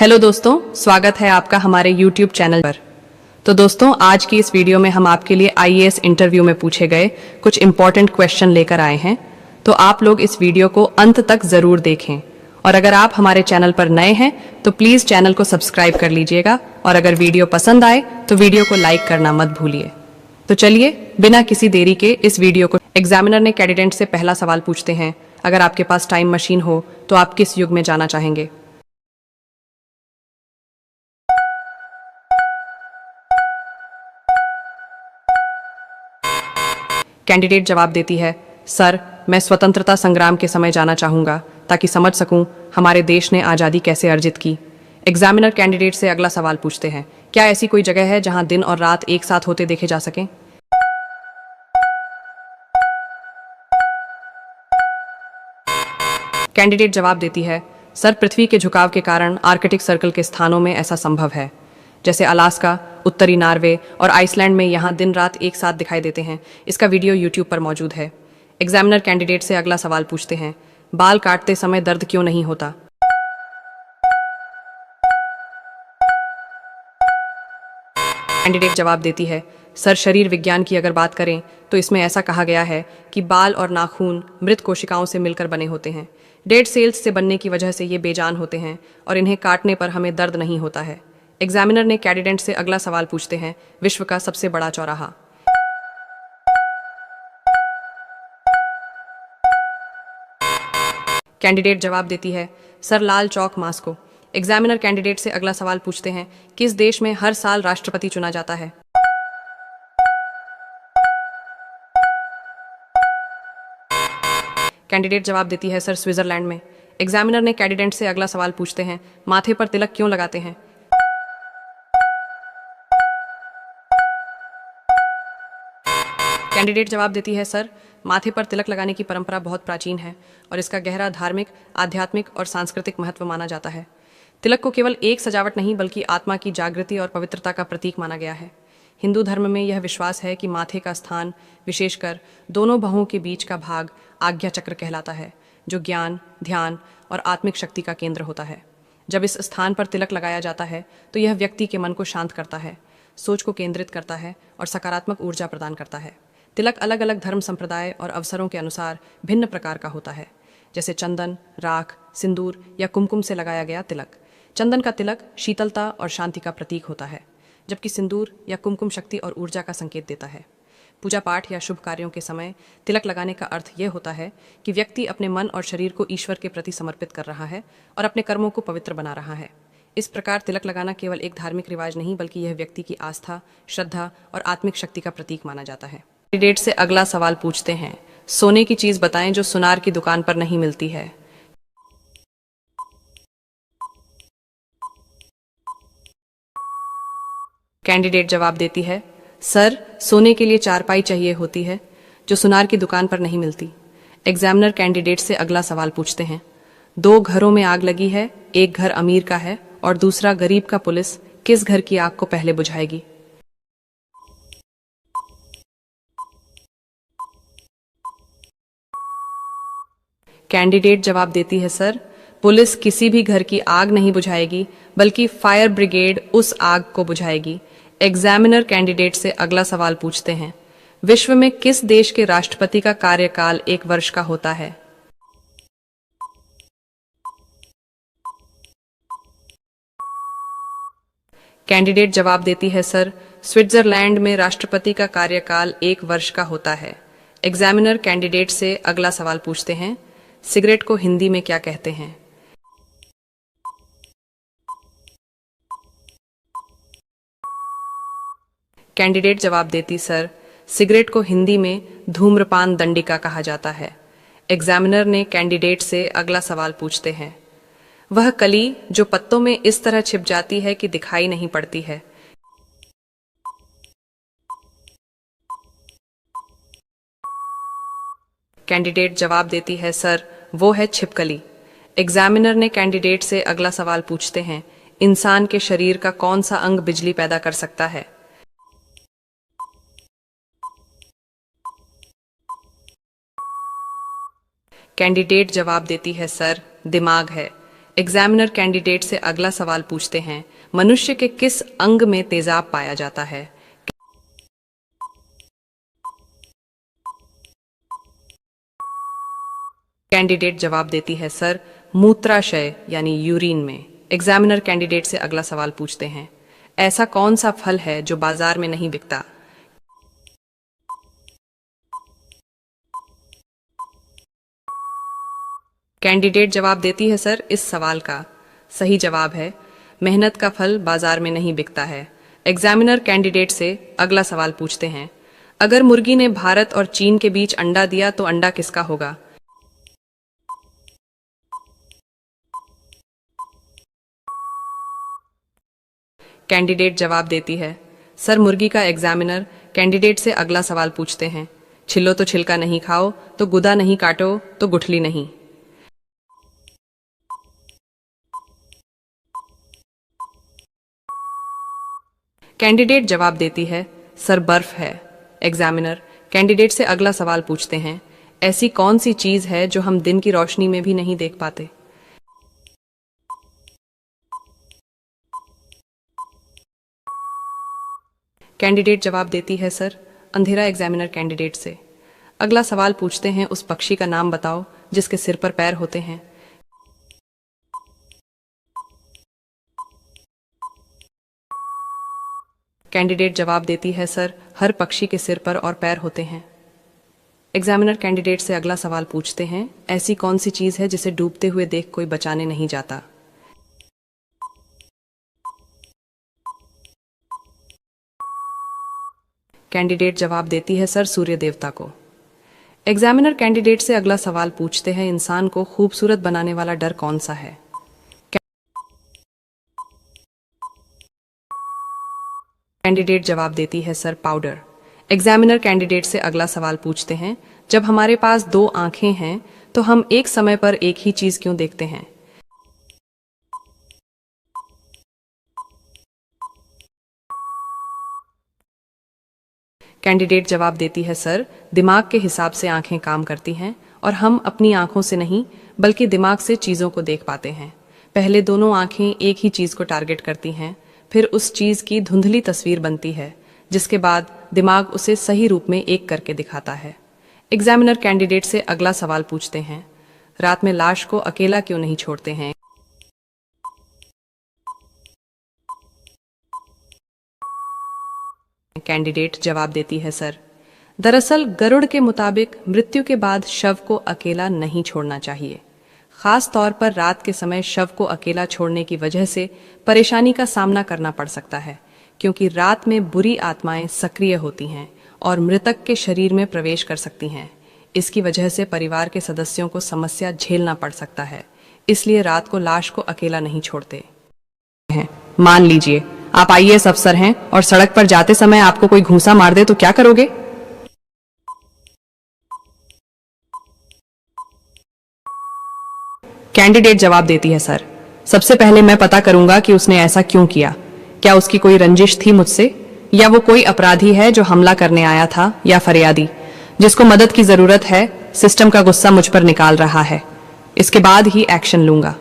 Hello दोस्तों, स्वागत है आपका हमारे YouTube चैनल पर। तो दोस्तों, आज की इस वीडियो में हम आपके लिए आईएएस इंटरव्यू में पूछे गए कुछ इंपॉर्टेंट क्वेश्चन लेकर आए हैं। तो आप लोग इस वीडियो को अंत तक जरूर देखें। और अगर आप हमारे चैनल पर नए हैं तो प्लीज चैनल को सब्सक्राइब कर लीजिएगा, और अगर वीडियो पसंद आए तो वीडियो को लाइक करना मत भूलिए। तो चलिए बिना किसी देरी के इस वीडियो को एग्जामिनर ने कैंडिडेट से पहला सवाल पूछते हैं। अगर आपके पास टाइम मशीन हो तो आप किस युग में जाना चाहेंगे? कैंडिडेट जवाब देती है, सर मैं स्वतंत्रता संग्राम के समय जाना चाहूंगा ताकि समझ सकूं हमारे देश ने आज़ादी कैसे अर्जित की। एग्जामिनर कैंडिडेट से अगला सवाल पूछते हैं, क्या ऐसी कोई जगह है जहां दिन और रात एक साथ होते देखे जा सकें? कैंडिडेट जवाब देती है, सर पृथ्वी के झुकाव के कारण आर्कटिक सर्कल के स्थानों में ऐसा संभव है, जैसे अलास्का, उत्तरी नॉर्वे और आइसलैंड में यहाँ दिन रात एक साथ दिखाई देते हैं। इसका वीडियो यूट्यूब पर मौजूद है। एग्जामिनर कैंडिडेट से अगला सवाल पूछते हैं, बाल काटते समय दर्द क्यों नहीं होता? कैंडिडेट जवाब देती है, सर शरीर विज्ञान की अगर बात करें तो इसमें ऐसा कहा गया है कि बाल और नाखून मृत कोशिकाओं से मिलकर बने होते हैं। डेड सेल्स से बनने की वजह से ये बेजान होते हैं और इन्हें काटने पर हमें दर्द नहीं होता है। एग्जामिनर ने कैंडिडेट से अगला सवाल पूछते हैं, विश्व का सबसे बड़ा चौराहा? कैंडिडेट जवाब देती है, sir Lal Chowk Moscow. Examiner candidate से अगला सवाल पूछते हैं, किस देश में हर साल राष्ट्रपति चुना जाता है? कैंडिडेट जवाब देती है, सर स्विट्जरलैंड में। एग्जामिनर ने कैंडिडेट से अगला सवाल पूछते हैं, माथे पर तिलक क्यों लगाते हैं? कैंडिडेट जवाब देती है, सर माथे पर तिलक लगाने की परंपरा बहुत प्राचीन है और इसका गहरा धार्मिक, आध्यात्मिक और सांस्कृतिक महत्व माना जाता है। तिलक को केवल एक सजावट नहीं बल्कि आत्मा की जागृति और पवित्रता का प्रतीक माना गया है। हिंदू धर्म में यह विश्वास है कि माथे का स्थान, विशेषकर दोनों बाहों के बीच का भाग, आज्ञा चक्र कहलाता है, जो ज्ञान, ध्यान और आत्मिक शक्ति का केंद्र होता है। जब इस स्थान पर तिलक लगाया जाता है तो यह व्यक्ति के मन को शांत करता है, सोच को केंद्रित करता है और सकारात्मक ऊर्जा प्रदान करता है। तिलक अलग अलग धर्म संप्रदाय और अवसरों के अनुसार भिन्न प्रकार का होता है, जैसे चंदन, राख, सिंदूर या कुमकुम से लगाया गया तिलक। चंदन का तिलक शीतलता और शांति का प्रतीक होता है, जबकि सिंदूर या कुमकुम शक्ति और ऊर्जा का संकेत देता है। पूजा पाठ या शुभ कार्यों के समय तिलक लगाने का अर्थ यह होता है कि व्यक्ति अपने मन और शरीर को ईश्वर के प्रति समर्पित कर रहा है और अपने कर्मों को पवित्र बना रहा है। इस प्रकार तिलक लगाना केवल एक धार्मिक रिवाज नहीं बल्कि यह व्यक्ति की आस्था, श्रद्धा और आत्मिक शक्ति का प्रतीक माना जाता है। कैंडिडेट से अगला सवाल पूछते हैं, सोने की चीज बताएं जो सुनार की दुकान पर नहीं मिलती है। कैंडिडेट जवाब देती है, सर सोने के लिए चारपाई चाहिए होती है जो सुनार की दुकान पर नहीं मिलती। एग्जामिनर कैंडिडेट से अगला सवाल पूछते हैं, दो घरों में आग लगी है, एक घर अमीर का है और दूसरा गरीब का, पुलिस किस घर की आग को पहले बुझाएगी? कैंडिडेट जवाब देती है, सर पुलिस किसी भी घर की आग नहीं बुझाएगी बल्कि फायर ब्रिगेड उस आग को बुझाएगी। एग्जामिनर कैंडिडेट से अगला सवाल पूछते हैं, विश्व में किस देश के राष्ट्रपति का कार्यकाल 1 वर्ष का होता है? कैंडिडेट जवाब देती है, सर स्विट्जरलैंड में राष्ट्रपति का कार्यकाल 1 वर्ष का होता है। एग्जामिनर कैंडिडेट से अगला सवाल पूछते हैं, सिगरेट को हिंदी में क्या कहते हैं? कैंडिडेट जवाब देती, सर सिगरेट को हिंदी में धूम्रपान दंडिका कहा जाता है। एग्जामिनर ने कैंडिडेट से अगला सवाल पूछते हैं, वह कली जो पत्तों में इस तरह छिप जाती है कि दिखाई नहीं पड़ती है। कैंडिडेट जवाब देती है, सर वो है छिपकली। एग्जामिनर ने कैंडिडेट से अगला सवाल पूछते हैं, इंसान के शरीर का कौन सा अंग बिजली पैदा कर सकता है? कैंडिडेट जवाब देती है, सर दिमाग है। एग्जामिनर कैंडिडेट से अगला सवाल पूछते हैं, मनुष्य के किस अंग में तेजाब पाया जाता है? कैंडिडेट जवाब देती है, सर मूत्राशय यानी यूरिन में। एग्जामिनर कैंडिडेट से अगला सवाल पूछते हैं, ऐसा कौन सा फल है जो बाजार में नहीं बिकता? कैंडिडेट जवाब देती है, सर इस सवाल का सही जवाब है मेहनत का फल बाजार में नहीं बिकता है। एग्जामिनर कैंडिडेट से अगला सवाल पूछते हैं, अगर मुर्गी ने भारत और चीन के बीच अंडा दिया तो अंडा किसका होगा? कैंडिडेट जवाब देती है, सर मुर्गी का। एग्जामिनर कैंडिडेट से अगला सवाल पूछते हैं, छिलो तो छिलका नहीं खाओ, तो गुदा नहीं काटो, तो गुठली नहीं। कैंडिडेट जवाब देती है, सर बर्फ है। एग्जामिनर कैंडिडेट से अगला सवाल पूछते हैं, ऐसी कौन सी चीज है जो हम दिन की रोशनी में भी नहीं देख पाते? कैंडिडेट जवाब देती है, सर अंधेरा। एग्जामिनर कैंडिडेट से अगला सवाल पूछते हैं, उस पक्षी का नाम बताओ जिसके सिर पर पैर होते हैं। कैंडिडेट जवाब देती है, सर हर पक्षी के सिर पर और पैर होते हैं। एग्जामिनर कैंडिडेट से अगला सवाल पूछते हैं, ऐसी कौन सी चीज है जिसे डूबते हुए देख कोई बचाने नहीं जाता? कैंडिडेट जवाब देती है, सर सूर्य देवता को। एग्जामिनर कैंडिडेट से अगला सवाल पूछते हैं, इंसान को खूबसूरत बनाने वाला डर कौन सा है? कैंडिडेट जवाब देती है, सर पाउडर। एग्जामिनर कैंडिडेट से अगला सवाल पूछते हैं, जब हमारे पास दो आंखें हैं तो हम एक समय पर एक ही चीज क्यों देखते हैं? कैंडिडेट जवाब देती है, सर दिमाग के हिसाब से आंखें काम करती हैं और हम अपनी आंखों से नहीं बल्कि दिमाग से चीजों को देख पाते हैं। पहले दोनों आंखें एक ही चीज को टारगेट करती हैं, फिर उस चीज की धुंधली तस्वीर बनती है, जिसके बाद दिमाग उसे सही रूप में एक करके दिखाता है। एग्जामिनर कैंडिडेट से अगला सवाल पूछते हैं, रात में लाश को अकेला क्यों नहीं छोड़ते हैं? कैंडिडेट जवाब देती है, सर दरअसल गरुड़ के मुताबिक मृत्यु के बाद शव को अकेला नहीं छोड़ना चाहिए। खास तौर पर रात के समय शव को अकेला छोड़ने की वजह से परेशानी का सामना करना पड़ सकता है, क्योंकि रात में बुरी आत्माएं सक्रिय होती हैं और मृतक के शरीर में प्रवेश कर सकती हैं। इसकी वजह से परिवार के सदस्यों को समस्या झेलना पड़ सकता है, इसलिए रात को लाश को अकेला नहीं छोड़ते हैं। मान लीजिए आप आईएएस अफसर हैं और सड़क पर जाते समय आपको कोई घूंसा मार दे तो क्या करोगे? कैंडिडेट जवाब देती है, सर सबसे पहले मैं पता करूंगा कि उसने ऐसा क्यों किया। क्या उसकी कोई रंजिश थी मुझसे, या वो कोई अपराधी है जो हमला करने आया था, या फरियादी जिसको मदद की जरूरत है, सिस्टम का गुस्सा मुझ पर निकाल रहा है। इसके बाद ही एक्शन लूंगा।